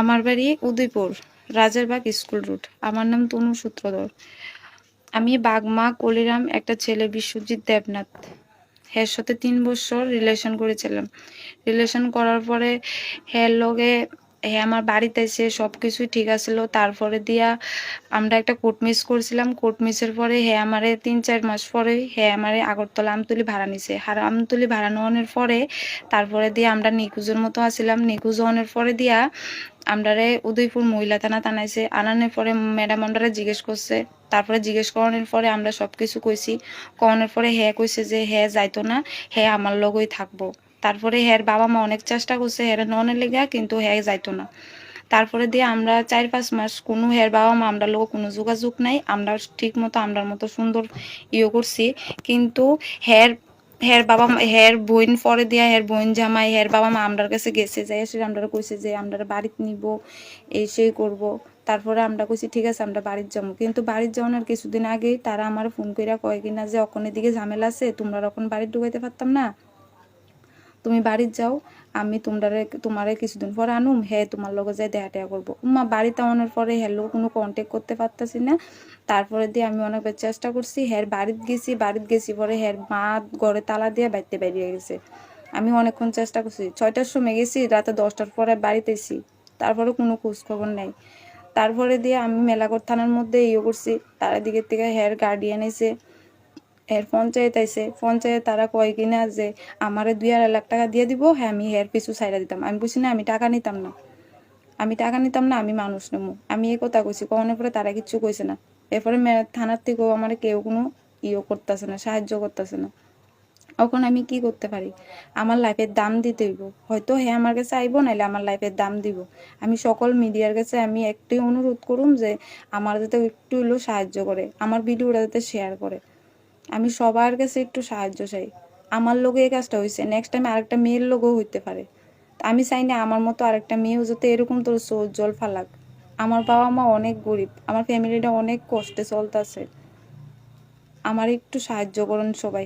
আমার বাড়ি Udaipur, Rajarbagh school road. আমার নাম তনু সূত্রধর। আমি বাগমা কলিরাম একটা ছেলে বিশ্বজিৎ দেবনাথ, এর সাথে 3 বছর রিলেশন করেছিলাম। রিলেশন করার পরে লগে আমার বাড়িতে এসে সবকিছুই ঠিক আছিল। তারপরে দিয়া আমরা একটা কোর্ট মিস করছিলাম। কোর্ট মিসের পরে আমারে 3-4 মাস পরে আমারে আগরতলা আমতলি ভাড়া নিছে। আমতলি ভাড়া নেওয়ানোর পরে তারপরে দিয়ে আমরা নিখোঁজের মতো আসছিলাম। নিখোঁজ হওয়ানোর পরে দিয়া আমরারে উদয়পুর মহিলা থানা টানাইছে। আনানোর পরে ম্যাডাম আমরারে জিজ্ঞেস করছে। তারপরে জিজ্ঞেস করানোর পরে আমরা সবকিছু কইছি। করানোর পরে কইছে যে যাইতো না, আমার লগই থাকবো। তারপরে বাবা মা অনেক চেষ্টা করছে ননের লেগা, কিন্তু যাইতো না। তারপরে দিয়ে আমরা 4-5 মাস কোনো বাবা মা আমরা লোক কোনো যোগাযোগ নাই। আমরা ঠিক মতো আমরার মতো সুন্দর করছি, কিন্তু বাবা বোন পরে দিয়া বোন জামাই বাবা মা আমরার কাছে গেছে, যাই এসে আমরা কইছে যে আমরা বাড়িতে নিব, এই সেই করবো। তারপরে আমরা কইছি ঠিক আছে আমরা বাড়িতে যাবো, কিন্তু বাড়িতে যাওয়ানোর কিছুদিন আগেই তারা আমার ফোন কইরা কয় কিনা যে ওখানের দিকে ঝামেলা আছে, তোমরা এখন বাড়িতে ঢুকাইতে পারতাম না, তুমি বাড়িতে যাও, আমি তোমারে কিছুদিন পরে আনুম, তোমার লগে যাই দেখা টেয়া করবো। বাড়িতে আনানোর পরে লোক কোনো কন্ট্যাক্ট করতে পারতাছি না। তারপরে দিয়ে আমি অনেকবার চেষ্টা করছি, বাড়িতে গেছি পরে মা ঘরে তালা দিয়ে বাইতে বেরিয়ে গেছে। আমি অনেকক্ষণ চেষ্টা করছি, 6টার সময় গেছি, রাতে 10টার পরে বাড়িতে এসি, তারপরে কোনো খোঁজ খবর নেই। তারপরে দিয়ে আমি মেলাঘর থানার মধ্যে করছি, তার দিকের থেকে গার্ডিয়ান এসে পঞ্চায়েত আইসে। পঞ্চায়েত তারা কয় কিনা যে আমারে 2-2.5 লাখ টাকা দিয়ে দিব, আমি পিছু ছাইড়া দিতাম। আমি বলছি না, আমি টাকা নিতাম না, আমি মানুষ নেবো। আমি এই কথা কইছি, কখনো পরে তারা কিচ্ছু কইছে না। এরপরে থানার থেকেও আমার কেউ কোনো করতেছে না, সাহায্য করতেছে না। এখন আমি কি করতে পারি? আমার লাইফের দাম দিতে হইব। হয়তো আমার কাছে আইব, নাইলে আমার লাইফের দাম দিব। আমি সকল মিডিয়ার কাছে আমি একটাই অনুরোধ করুম যে আমার যাতে একটু হলেও সাহায্য করে, আমার ভিডিওটা যাতে শেয়ার করে। আমি সবার কাছে একটু সাহায্য চাই। আমার লোকে এই কাজটা হয়েছে, নেক্সট টাইম আরেকটা মেয়ের লোকও হইতে পারে। আমি চাই না আমার মতো আরেকটা মেয়েও যাতে এরকম তোর চোখ জল ফালাক। আমার বাবা মা অনেক গরিব, আমার ফ্যামিলিটা অনেক কষ্টে চলতেছে। আমার একটু সাহায্য করুন সবাই।